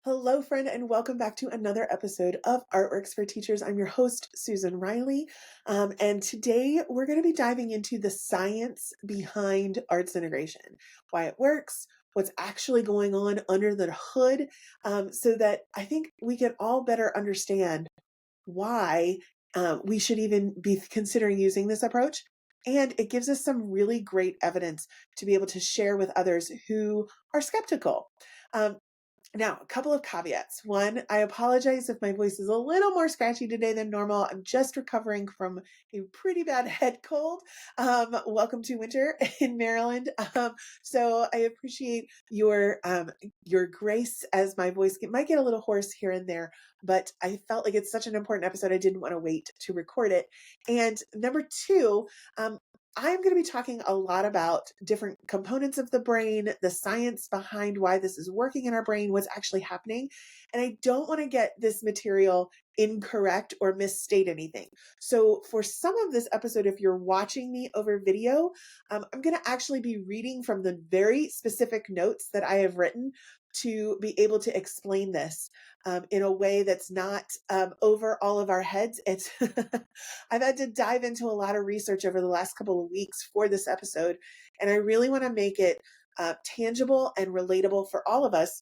Hello, friend, and welcome back to another episode of Artworks for Teachers. I'm your host, Susan Riley, and today we're going to be diving into the science behind arts integration, why it works, what's actually going on under the hood, so that I think we can all better understand why we should even be considering using this approach. And it gives us some really great evidence to be able to share with others who are skeptical. Um, Now, a couple of caveats. One, I apologize if my voice is a little more scratchy today than normal. I'm just recovering from a pretty bad head cold. Welcome to winter in Maryland. So I appreciate your grace as my voice might get a little hoarse here and there, but I felt like it's such an important episode. I didn't want to wait to record it. And number two, I'm going to be talking a lot about different components of the brain, the science behind why this is working in our brain, what's actually happening. And I don't want to get this material incorrect or misstate anything. So for some of this episode, if you're watching me over video, I'm going to actually be reading from the very specific notes that I have written to be able to explain this in a way that's not over all of our heads. It's I've had to dive into a lot of research over the last couple of weeks for this episode, and I really want to make it tangible and relatable for all of us.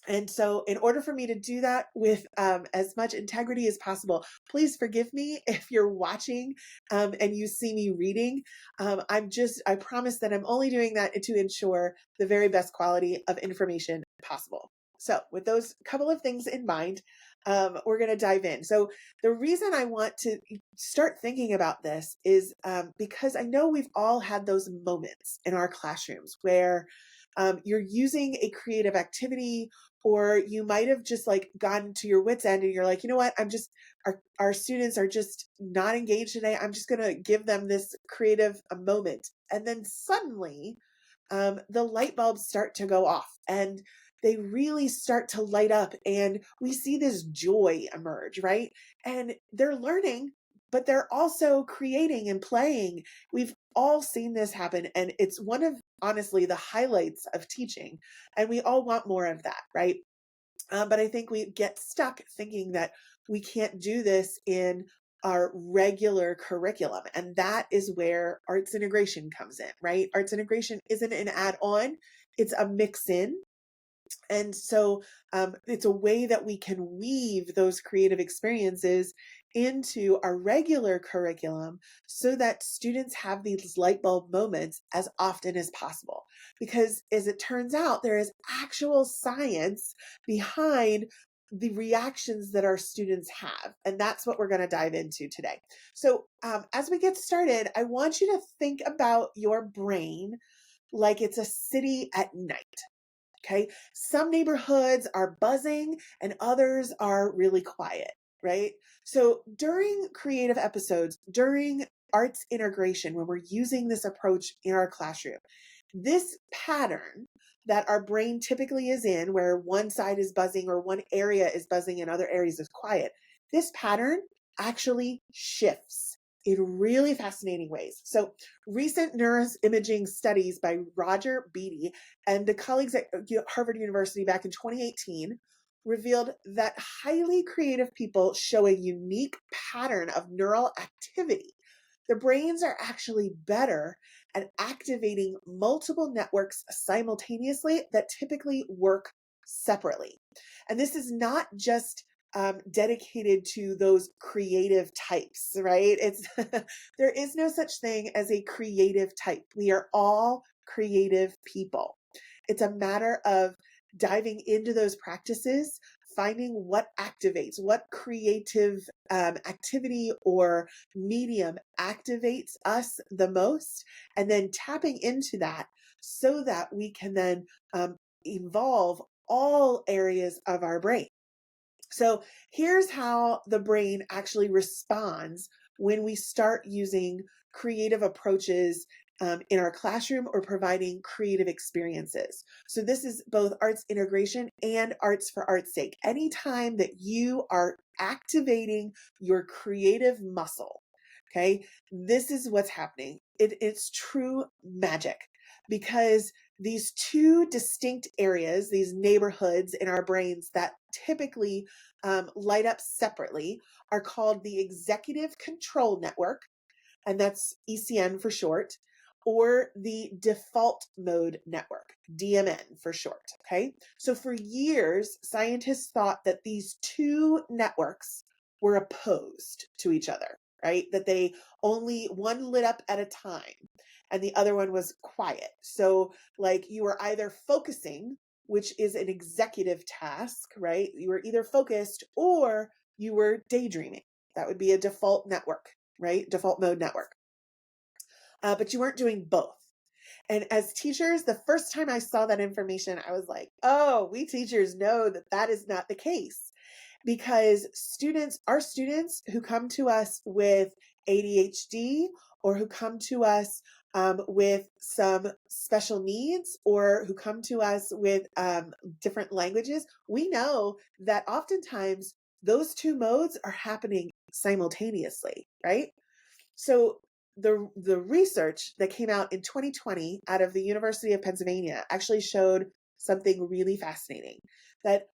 And so, in order for me to do that with as much integrity as possible, please forgive me if you're watching and you see me reading. I promise that I'm only doing that to ensure the very best quality of information possible. So, with those couple of things in mind, we're going to dive in. So, the reason I want to start thinking about this is because I know we've all had those moments in our classrooms where you're using a creative activity, or you might have just like gotten to your wits end and you're like, you know what, our students are just not engaged today. I'm just going to give them this creative moment. And then suddenly the light bulbs start to go off and they really start to light up, and we see this joy emerge, right? And they're learning, but they're also creating and playing. We've all seen this happen, and it's one of, honestly, the highlights of teaching, and we all want more of that, right? But I think we get stuck thinking that we can't do this in our regular curriculum. And that is where arts integration comes in, right? Arts integration isn't an add on, it's a mix in. And so it's a way that we can weave those creative experiences into our regular curriculum so that students have these light bulb moments as often as possible. Because as it turns out, there is actual science behind the reactions that our students have. And that's what we're going to dive into today. So as we get started, I want you to think about your brain like it's a city at night. Okay. Some neighborhoods are buzzing and others are really quiet, right? So during creative episodes, during arts integration, when we're using this approach in our classroom, this pattern that our brain typically is in, where one side is buzzing or one area is buzzing and other areas is quiet, this pattern actually shifts in really fascinating ways. So recent neuroimaging studies by Roger Beatty and the colleagues at Harvard University back in 2018 revealed that highly creative people show a unique pattern of neural activity. Their brains are actually better at activating multiple networks simultaneously that typically work separately. And this is not just dedicated to those creative types, right? It's there is no such thing as a creative type. We are all creative people. It's a matter of diving into those practices, finding what activates, what creative activity or medium activates us the most, and then tapping into that so that we can then evolve all areas of our brain. So here's how the brain actually responds when we start using creative approaches in our classroom or providing creative experiences. So this is both arts integration and arts for art's sake. Anytime that you are activating your creative muscle, okay, this is what's happening. It's true magic, because these two distinct areas, these neighborhoods in our brains that typically light up separately, are called the executive control network, and that's ECN for short, or the default mode network, DMN for short. Okay. So for years, scientists thought that these two networks were opposed to each other, right? That they only one lit up at a time and the other one was quiet. So, like, you were either focusing, which is an executive task, right? You were either focused or you were daydreaming. That would be a default network, right? Default mode network. But you weren't doing both. And as teachers, the first time I saw that information, I was like, oh, we teachers know that that is not the case, because our students who come to us with ADHD, or who come to us with some special needs, or who come to us with different languages, we know that oftentimes those two modes are happening simultaneously, right? So the research that came out in 2020 out of the University of Pennsylvania actually showed something really fascinating, that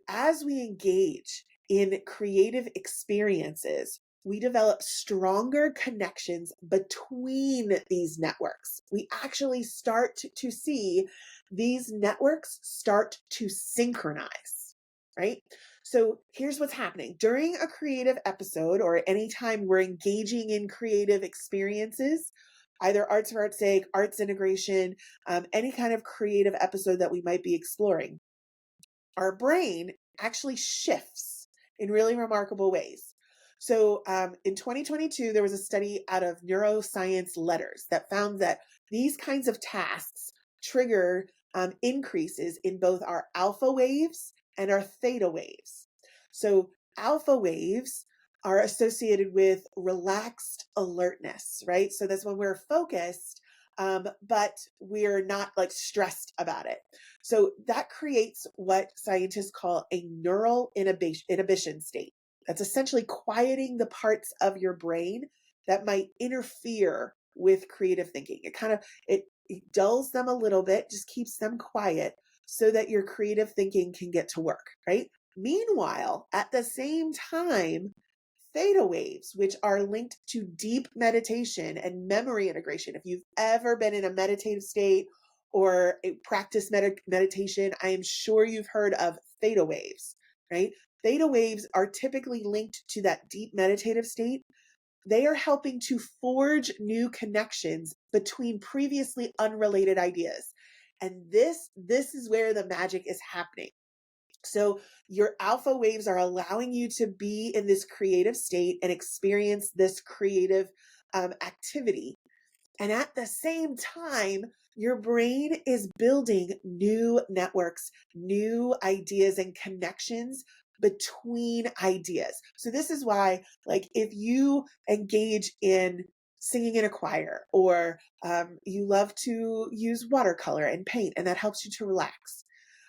as we engage in creative experiences, we develop stronger connections between these networks. We actually start to see these networks start to synchronize, right? So here's what's happening during a creative episode, or anytime we're engaging in creative experiences, either arts for art's sake, arts integration, any kind of creative episode that we might be exploring. Our brain actually shifts in really remarkable ways. So in 2022, there was a study out of Neuroscience Letters that found that these kinds of tasks trigger increases in both our alpha waves and our theta waves. So alpha waves are associated with relaxed alertness, right? So that's when we're focused, but we're not like stressed about it. So that creates what scientists call a neural inhibition state. That's essentially quieting the parts of your brain that might interfere with creative thinking. It dulls them a little bit, just keeps them quiet so that your creative thinking can get to work, right? Meanwhile, at the same time, theta waves, which are linked to deep meditation and memory integration. If you've ever been in a meditative state or a practice meditation, I am sure you've heard of theta waves, right? Theta waves are typically linked to that deep meditative state. They are helping to forge new connections between previously unrelated ideas. And this is where the magic is happening. So your alpha waves are allowing you to be in this creative state and experience this creative activity. And at the same time, your brain is building new networks, new ideas and connections between ideas. So this is why, like, if you engage in singing in a choir, or you love to use watercolor and paint, and that helps you to relax,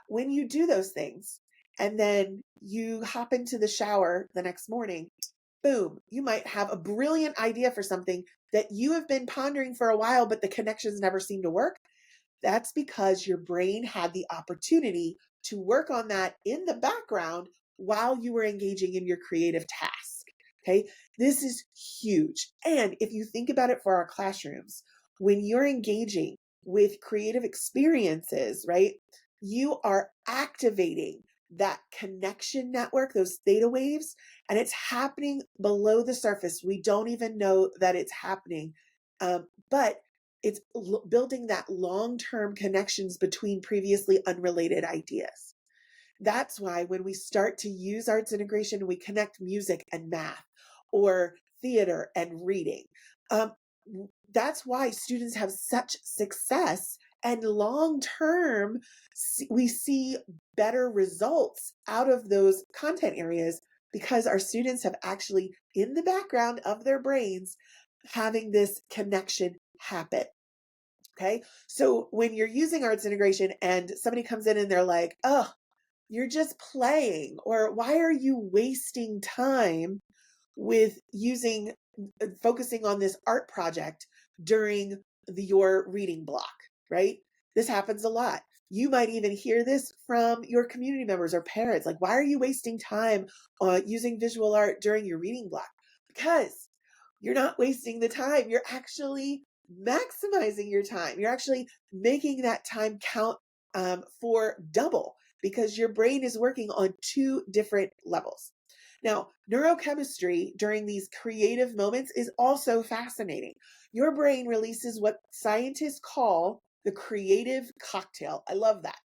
when you do those things and then you hop into the shower the next morning, boom, you might have a brilliant idea for something that you have been pondering for a while, but the connections never seem to work. That's because your brain had the opportunity to work on that in the background while you were engaging in your creative task. Okay, this is huge. And if you think about it for our classrooms, when you're engaging with creative experiences, right, you are activating that connection network, those theta waves, and it's happening below the surface. We don't even know that it's happening, but it's building that long-term connections between previously unrelated ideas. That's why when we start to use arts integration, we connect music and math, or theater and reading. Um, that's why students have such success, and long term, we see better results out of those content areas, because our students have actually, in the background of their brains, having this connection happen. Okay. So when you're using arts integration and somebody comes in and they're like, oh, you're just playing, or why are you wasting time with focusing on this art project during your reading block, right? This happens a lot. You might even hear this from your community members or parents. Like, why are you wasting time using visual art during your reading block? Because you're not wasting the time. You're actually maximizing your time. You're actually making that time count for double because your brain is working on two different levels. Now, neurochemistry during these creative moments is also fascinating. Your brain releases what scientists call the creative cocktail. I love that.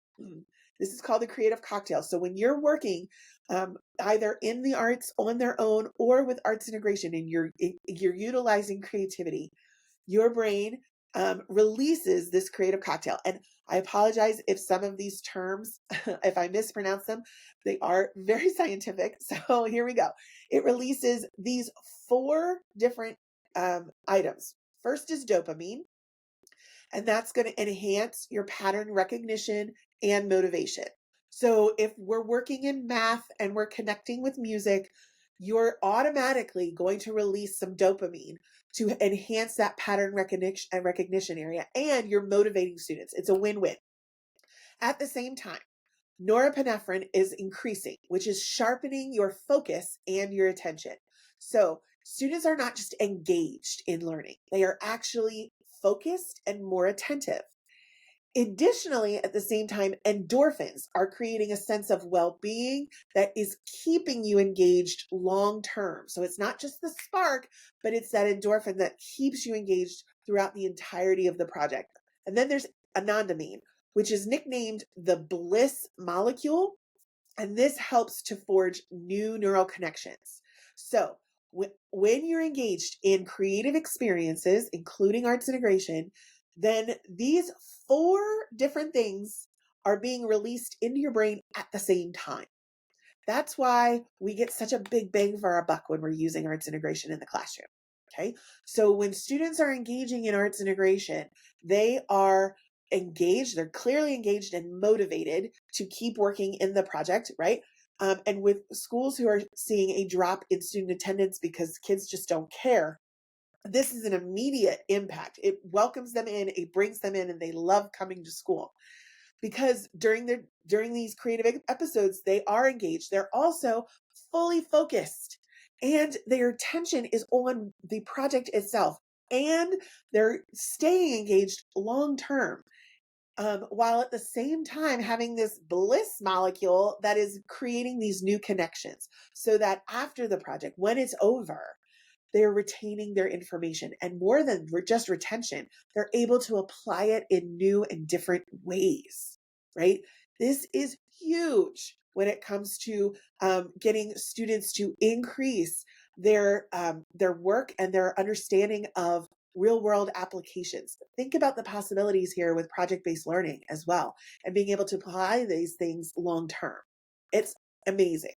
This is called the creative cocktail. So when you're working either in the arts on their own or with arts integration and you're utilizing creativity, your brain releases this creative cocktail. And I apologize if some of these terms, if I mispronounce them, they are very scientific. So here we go. It releases these four different items. First is dopamine, and that's going to enhance your pattern recognition and motivation. So if we're working in math and we're connecting with music, you're automatically going to release some dopamine to enhance that pattern recognition area, and you're motivating students. It's a win-win. At the same time, norepinephrine is increasing, which is sharpening your focus and your attention. So students are not just engaged in learning, they are actually focused and more attentive. Additionally, at the same time, endorphins are creating a sense of well-being that is keeping you engaged long term. So it's not just the spark, but it's that endorphin that keeps you engaged throughout the entirety of the project. And then there's anandamide, which is nicknamed the bliss molecule, and this helps to forge new neural connections. So when you're engaged in creative experiences, including arts integration, then these four different things are being released into your brain at the same time. That's why we get such a big bang for our buck when we're using arts integration in the classroom. Okay. So when students are engaging in arts integration, they are engaged, they're clearly engaged and motivated to keep working in the project, right? And with schools who are seeing a drop in student attendance because kids just don't care, this is an immediate impact. It welcomes them in, it brings them in, and they love coming to school because during these creative episodes, they are engaged. They're also fully focused, and their attention is on the project itself, and they're staying engaged long term. While at the same time having this bliss molecule that is creating these new connections so that after the project, when it's over, they're retaining their information, and more than just retention, they're able to apply it in new and different ways, right? This is huge when it comes to getting students to increase their work and their understanding of real world applications. Think about the possibilities here with project-based learning as well, and being able to apply these things long term. It's amazing.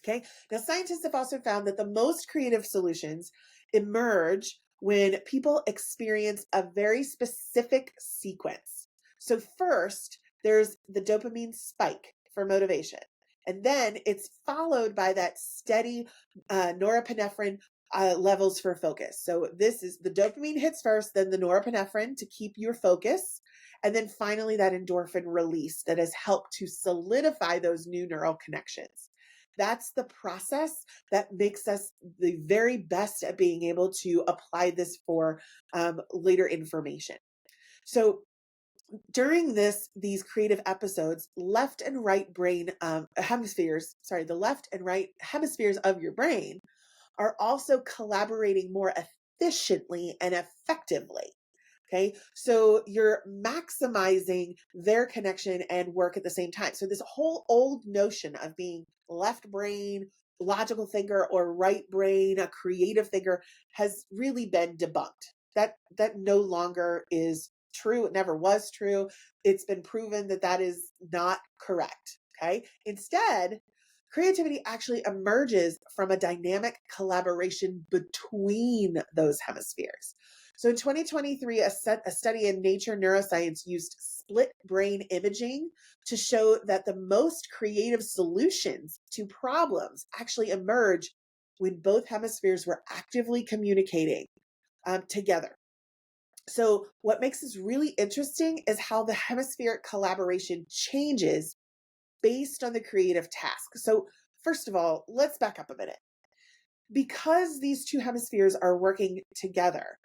Okay. Now, scientists have also found that the most creative solutions emerge when people experience a very specific sequence. So, first, there's the dopamine spike for motivation. And then it's followed by that steady norepinephrine levels for focus. So, this is the dopamine hits first, then the norepinephrine to keep your focus. And then finally, that endorphin release that has helped to solidify those new neural connections. That's the process that makes us the very best at being able to apply this for later information. So during these creative episodes, left and right brain hemispheres, sorry, the left and right hemispheres of your brain are also collaborating more efficiently and effectively. Okay. So you're maximizing their connection and work at the same time. So this whole old notion of being left brain, logical thinker, or right brain, a creative thinker has really been debunked. That no longer is true. It never was true. It's been proven that that is not correct. Okay. Instead, creativity actually emerges from a dynamic collaboration between those hemispheres. So in 2023, a study in Nature Neuroscience used split brain imaging to show that the most creative solutions to problems actually emerge when both hemispheres were actively communicating together. So what makes this really interesting is how the hemispheric collaboration changes based on the creative task. So first of all, let's back up a minute. Because these two hemispheres are working together,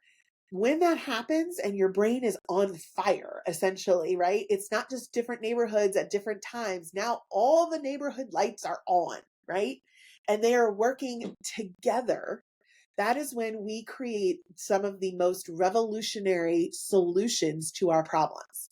when that happens and your brain is on fire, essentially, right? It's not just different neighborhoods at different times. Now all the neighborhood lights are on, right? And they are working together. That is when we create some of the most revolutionary solutions to our problems.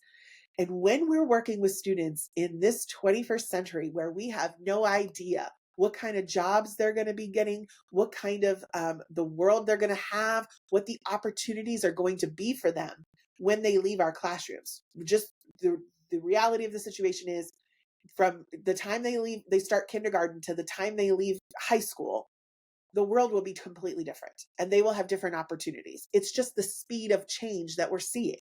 And when we're working with students in this 21st century, where we have no idea what kind of jobs they're going to be getting, what kind of the world they're going to have, what the opportunities are going to be for them when they leave our classrooms. Just the reality of the situation is, from the time they leave, they start kindergarten to the time they leave high school, the world will be completely different and they will have different opportunities. It's just the speed of change that we're seeing.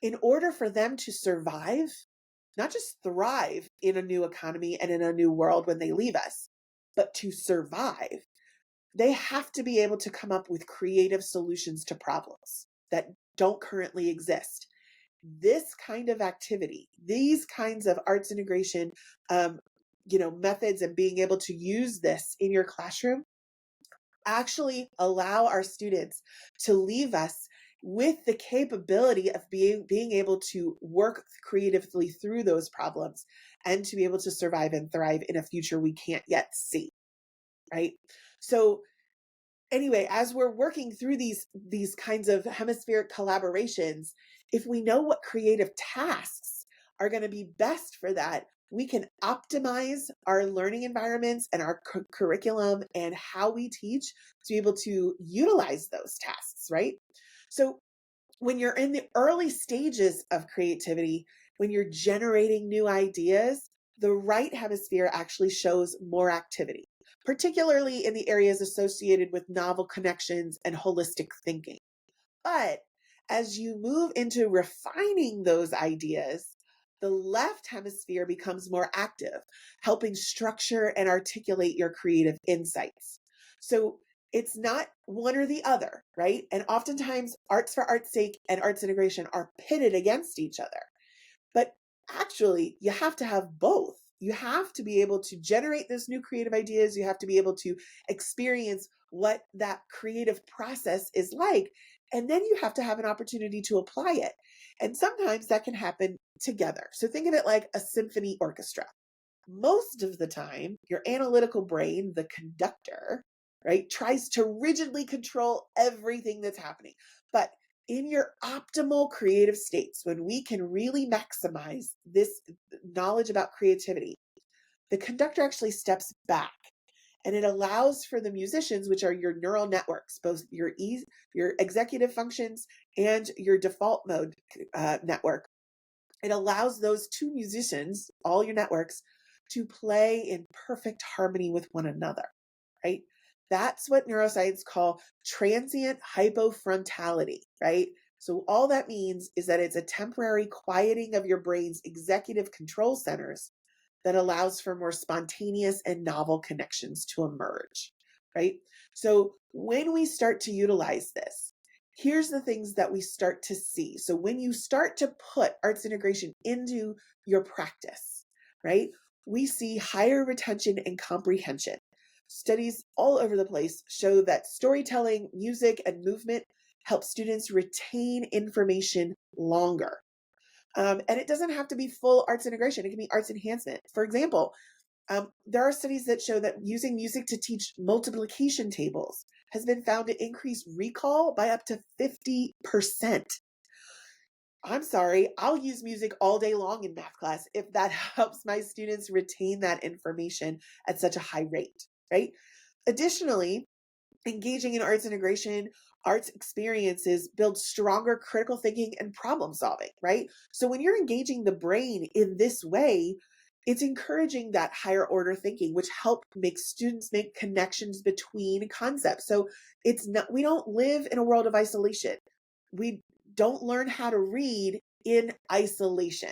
In order for them to survive, not just thrive in a new economy and in a new world when they leave us, but to survive, they have to be able to come up with creative solutions to problems that don't currently exist. This kind of activity, these kinds of arts integration, methods, and being able to use this in your classroom actually allow our students to leave us with the capability of being able to work creatively through those problems and to be able to survive and thrive in a future we can't yet see, right? So anyway, as we're working through these kinds of hemispheric collaborations, if we know what creative tasks are going to be best for that, we can optimize our learning environments and our curriculum and how we teach to be able to utilize those tasks, right? So when you're in the early stages of creativity, when you're generating new ideas, the right hemisphere actually shows more activity, particularly in the areas associated with novel connections and holistic thinking. But as you move into refining those ideas, the left hemisphere becomes more active, helping structure and articulate your creative insights. So it's not one or the other, right? And oftentimes, arts for art's sake and arts integration are pitted against each other. But actually, you have to have both. You have to be able to generate those new creative ideas. You have to be able to experience what that creative process is like. And then you have to have an opportunity to apply it. And sometimes that can happen together. So think of it like a symphony orchestra. Most of the time, your analytical brain, the conductor, right, tries to rigidly control everything that's happening. But in your optimal creative states, when we can really maximize this knowledge about creativity, the conductor actually steps back and it allows for the musicians, which are your neural networks, both your executive functions and your default mode network. It allows those two musicians, all your networks, to play in perfect harmony with one another, right? That's what neuroscience call transient hypofrontality, right? So all that means is that it's a temporary quieting of your brain's executive control centers that allows for more spontaneous and novel connections to emerge, right? So when we start to utilize this, here's the things that we start to see. So when you start to put arts integration into your practice, right, we see higher retention and comprehension. Studies all over the place show that storytelling, music, and movement help students retain information longer. And it doesn't have to be full arts integration. It can be arts enhancement. For example, there are studies that show that using music to teach multiplication tables has been found to increase recall by up to 50%. I'm sorry, I'll use music all day long in math class if that helps my students retain that information at such a high rate, right? Additionally, engaging in arts integration, arts experiences build stronger critical thinking and problem solving, right? So when you're engaging the brain in this way, it's encouraging that higher order thinking, which help make students make connections between concepts. So it's not, we don't live in a world of isolation. We don't learn how to read in isolation,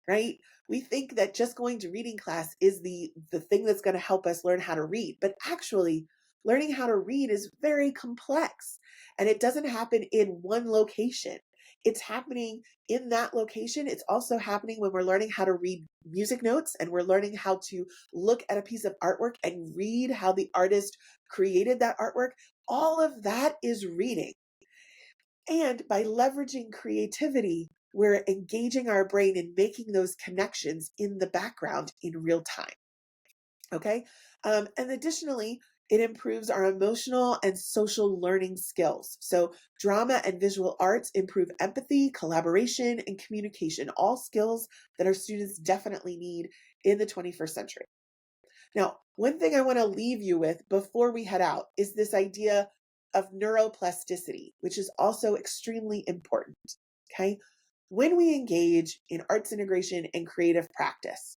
right? We think that just going to reading class is the thing that's going to help us learn how to read, but actually Learning how to read is very complex, and it doesn't happen in one location. It's happening in that location. It's also happening when we're learning how to read music notes and we're learning how to look at a piece of artwork and read how the artist created that artwork. All of that is reading. And by leveraging creativity, we're engaging our brain in making those connections in the background in real time. Okay. And additionally, it improves our emotional and social learning skills. So, drama and visual arts improve empathy, collaboration, and communication, all skills that our students definitely need in the 21st century. Now, one thing I want to leave you with before we head out is this idea of neuroplasticity, which is also extremely important. Okay. When we engage in arts integration and creative practice,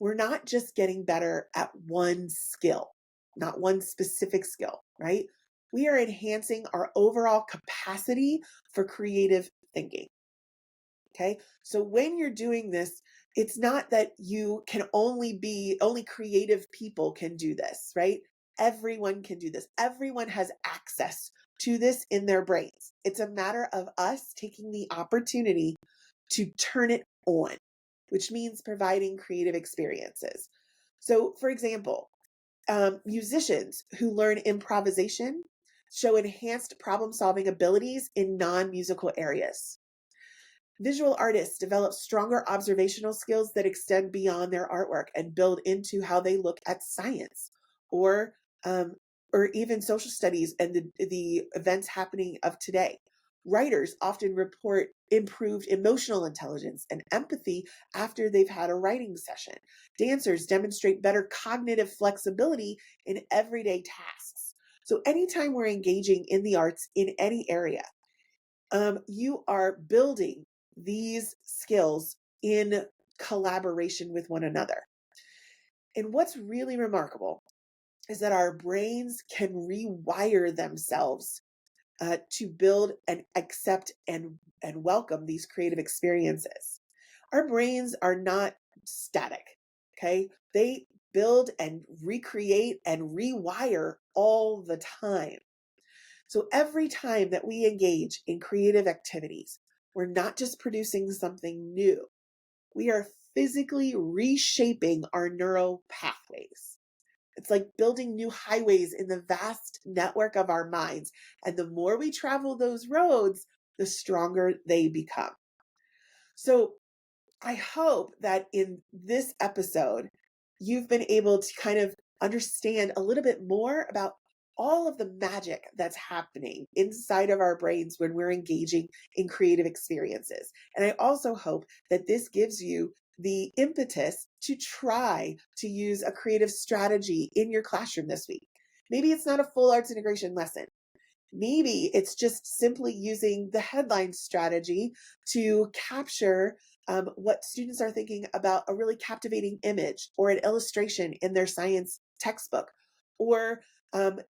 we're not just getting better at one skill, not one specific skill, right? We are enhancing our overall capacity for creative thinking. Okay. So when you're doing this, it's not that you can only creative people can do this, right? Everyone can do this. Everyone has access to this in their brains. It's a matter of us taking the opportunity to turn it on, which means providing creative experiences. So, for example, musicians who learn improvisation show enhanced problem solving abilities in non musical areas. Visual artists develop stronger observational skills that extend beyond their artwork and build into how they look at science or um, or even social studies and the events happening of today. Writers often report improved emotional intelligence and empathy after they've had a writing session. Dancers demonstrate better cognitive flexibility in everyday tasks. So anytime we're engaging in the arts in any area, you are building these skills in collaboration with one another. And what's really remarkable is that our brains can rewire themselves to build and accept and welcome these creative experiences. Our brains are not static, okay? They build and recreate and rewire all the time. So every time that we engage in creative activities, we're not just producing something new, we are physically reshaping our neural pathways. It's like building new highways in the vast network of our minds. And the more we travel those roads, the stronger they become. So I hope that in this episode, you've been able to kind of understand a little bit more about all of the magic that's happening inside of our brains when we're engaging in creative experiences. And I also hope that this gives you the impetus to try to use a creative strategy in your classroom this week. Maybe it's not a full arts integration lesson. Maybe it's just simply using the headline strategy to capture what students are thinking about a really captivating image or an illustration in their science textbook, or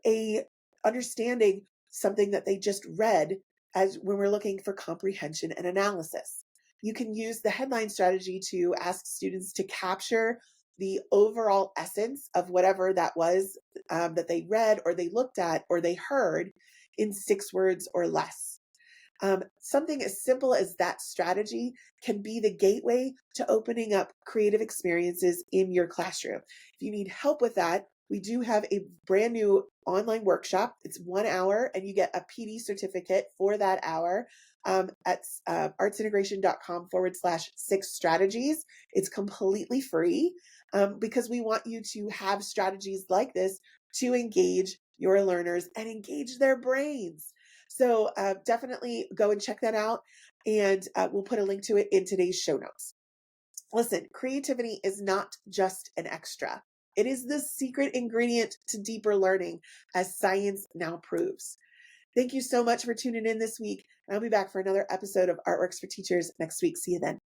a understanding something that they just read as when we're looking for comprehension and analysis. You can use the headline strategy to ask students to capture the overall essence of whatever that was that they read or they looked at or they heard in 6 words or less. Something as simple as that strategy can be the gateway to opening up creative experiences in your classroom. If you need help with that, we do have a brand new online workshop. It's 1 hour and you get a PD certificate for that hour at artsintegration.com/6strategies. It's completely free because we want you to have strategies like this to engage your learners and engage their brains. So definitely go and check that out. And we'll put a link to it in today's show notes. Listen, creativity is not just an extra. It is the secret ingredient to deeper learning, as science now proves. Thank you so much for tuning in this week. I'll be back for another episode of Artworks for Teachers next week. See you then.